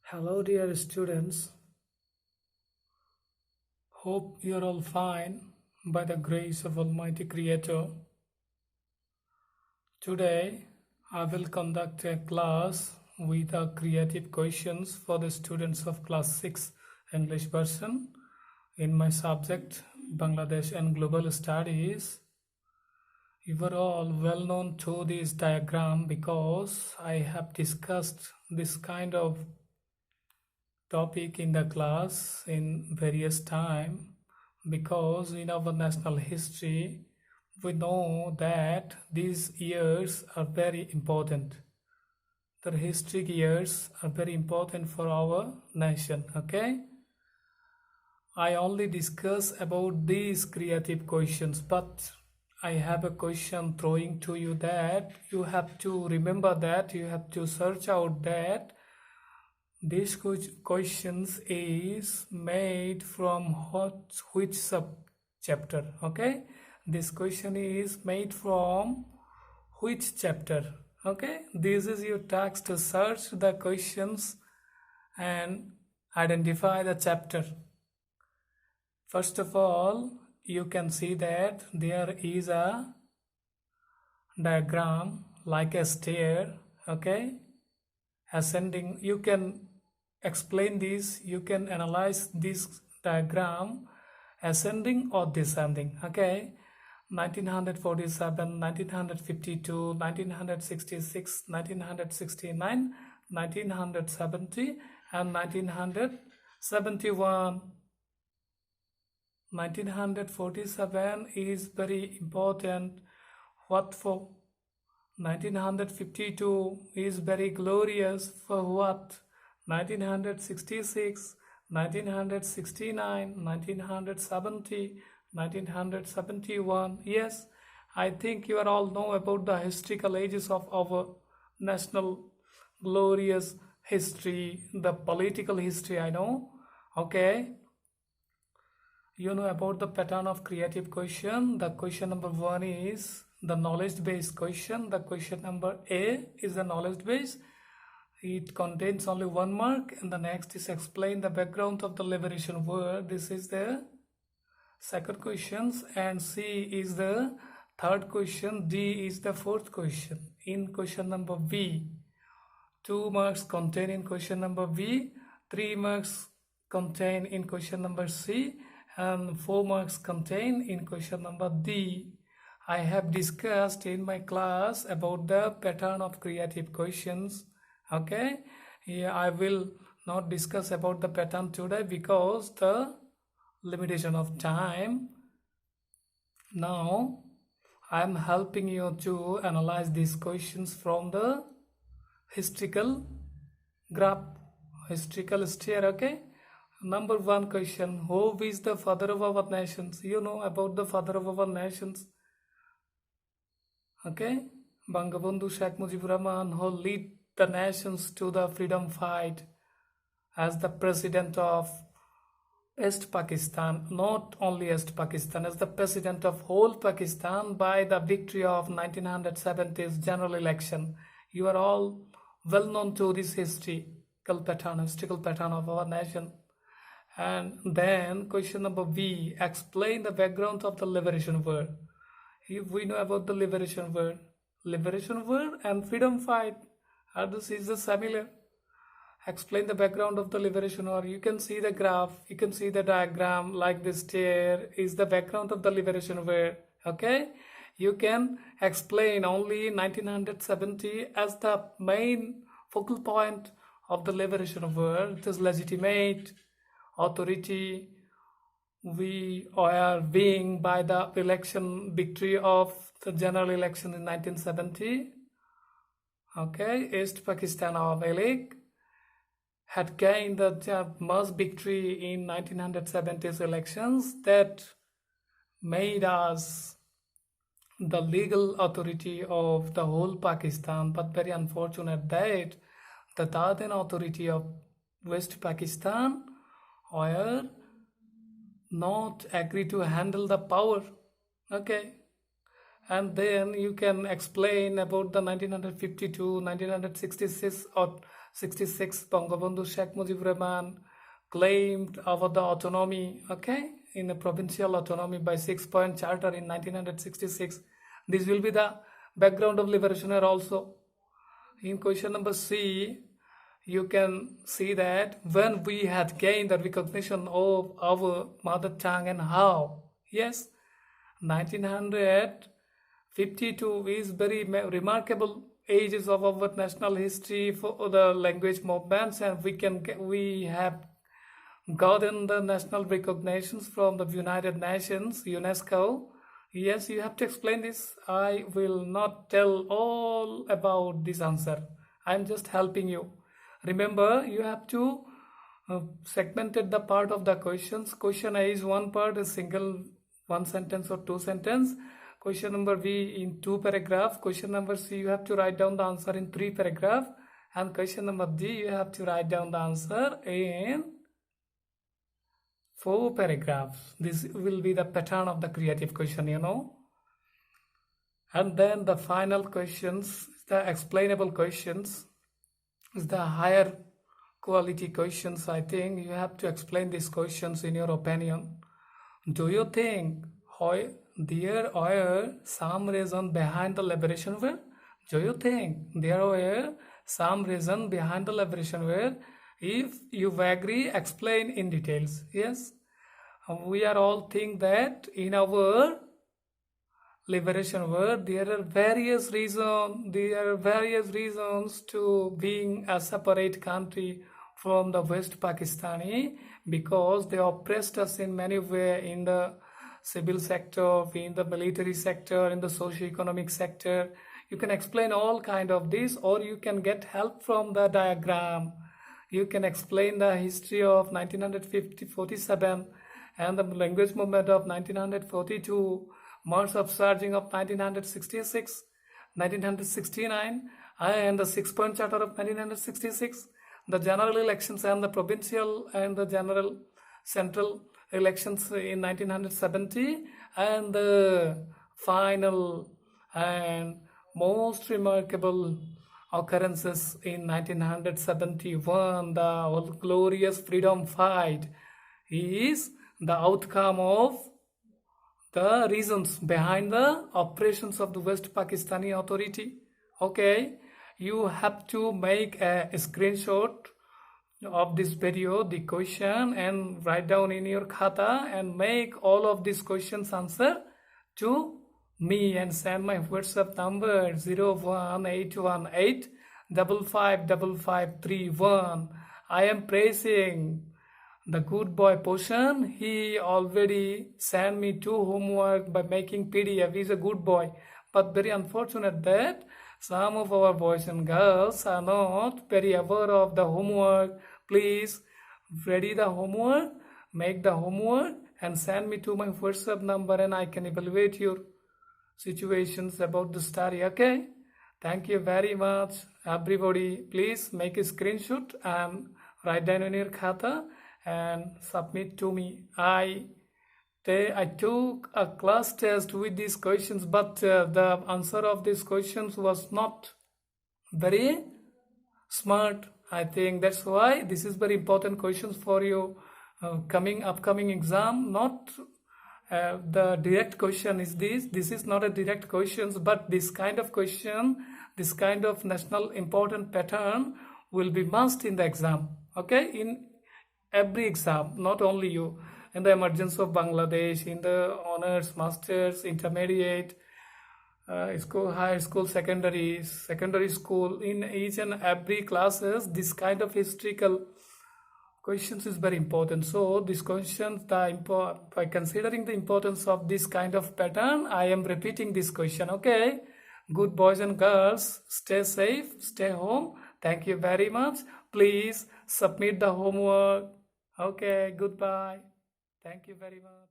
Hello, dear students. Hope you're all fine by the grace of Almighty Creator. Today, I will conduct a class with creative questions for the students of class 6 English version in my subject Bangladesh and Global Studies. You are all well known to this diagram because I have discussed this kind of topic in the class in various time, because in our national history we know that these years are very important. The history years are very important for our nation. Okay, I only discuss about these creative questions, but I have a question throwing to you that you have to remember, that you have to search out that this questions is made from which sub chapter. Okay, this question is made from which chapter. Okay, this is your task to search the questions and identify the chapter. First of all, you can see that there is a diagram like a stair. Okay, ascending. You can explain this, you can analyze this diagram ascending or descending. Okay, 1947, 1952, 1966, 1969, 1970 and 1971. 1947 is very important. What for? 1952 is very glorious. For what? 1966, 1969, 1970, 1971. Yes, I think you all know about the historical ages of our national glorious history, the political history, I know. Okay, you know about the pattern of creative question. The question number 1 is the knowledge based question. The question number A is the knowledge base. It contains only 1 mark, and the next is explain the background of the liberation war. This is the second question, and C is the third question, D is the fourth question. In question number B, 2 marks contain in question number B, 3 marks contain in question number C, and 4 marks contain in question number D. I have discussed in my class about the pattern of creative questions. Okay, yeah, I will not discuss about the pattern today because the limitation of time. Now I am helping you to analyze these questions from the historical graph, historical stair. Okay, number 1 question, who is the father of our nations? You know about the father of our nations. Okay, Bangabandhu Sheikh Mujibur Rahman, who lead the nations to the freedom fight as the president of East Pakistan, not only East Pakistan, as the president of whole Pakistan by the victory of 1970's general election. You are all well known to this historical pattern of our nation. And then question number B, explain the background of the liberation war. If we know about the liberation war and freedom fight, this is the similar. Explain the background of the liberation war. You can see the graph, you can see the diagram like this stair is the background of the liberation war. Okay, you can explain only 1970 as the main focal point of the liberation war. It is legitimate authority we are being by the election victory of the general election in 1970. Okay, East Pakistan Awami League had gained the mass victory in 1970's elections that made us the legal authority of the whole Pakistan. But very unfortunate that the Dardan authority of West Pakistan were not agree to handle the power. Okay, and then you can explain about the 1952, 1966 or 1966, Bangabandhu Sheikh Mujibur Rahman claimed over the autonomy, okay, in a provincial autonomy by 6-point charter in 1966. This will be the background of liberation era also. In question number C, you can see that when we had gained the recognition of our mother tongue and how. Yes, 1952 is very remarkable ages of our national history for the language movements, and we have gotten the national recognitions from the United Nations, UNESCO. Yes, you have to explain this. I will not tell all about this answer. I'm just helping you. Remember, you have to segmented the part of the questions. Question A is one part, a single one sentence or two sentence. Question number B in 2 paragraph. Question number C, you have to write down the answer in 3 paragraph. And question number D, you have to write down the answer in 4 paragraphs. This will be the pattern of the creative question, you know. And then the final questions, the explainable questions, is the higher quality questions. I think you have to explain these questions in your opinion. Do you think there were some reason behind the liberation war? Do you think there were some reason behind the liberation war? If you agree, explain in details. Yes, we are all think that in our liberation war there are various reasons to being a separate country from the West Pakistani, because they oppressed us in many ways, in the civil sector, in the military sector, in the socio-economic sector. You can explain all kind of this, or you can get help from the diagram. You can explain the history of 1947 and the language movement of 1942, March upsurging of 1966, 1969, and the 6-point charter of 1966, the general elections and the provincial and the general central elections in 1970, and the final and most remarkable occurrences in 1971, the glorious freedom fight, is the outcome of the reasons behind the operations of the West Pakistani Authority. Okay, you have to make a screenshot of this video, the question, and write down in your khata and make all of these questions answer to me and send my WhatsApp number 01818555531. I am praising the good boy portion. He already sent me 2 homework by making PDF. He's a good boy, but very unfortunate that some of our boys and girls are not very aware of the homework. Please ready the homework, make the homework, and send me to my WhatsApp number, and I can evaluate your situations about the study. Okay, thank you very much, everybody. Please make a screenshot and write down in your khata and submit to me. I took a class test with these questions, but the answer of these questions was not very smart. I think that's why this is very important questions for you upcoming exam. Not the direct question is this. This is not a direct questions, but this kind of question, this kind of national important pattern will be must in the exam. Okay, in every exam, not only you, in the emergence of Bangladesh, in the honors, masters, intermediate, school, high school, secondary school, in each and every classes, this kind of historical questions is very important. So this questions, by considering the importance of this kind of pattern, I am repeating this question. Okay, good boys and girls, stay safe, stay home. Thank you very much. Please submit the homework. Okay, goodbye. Thank you very much.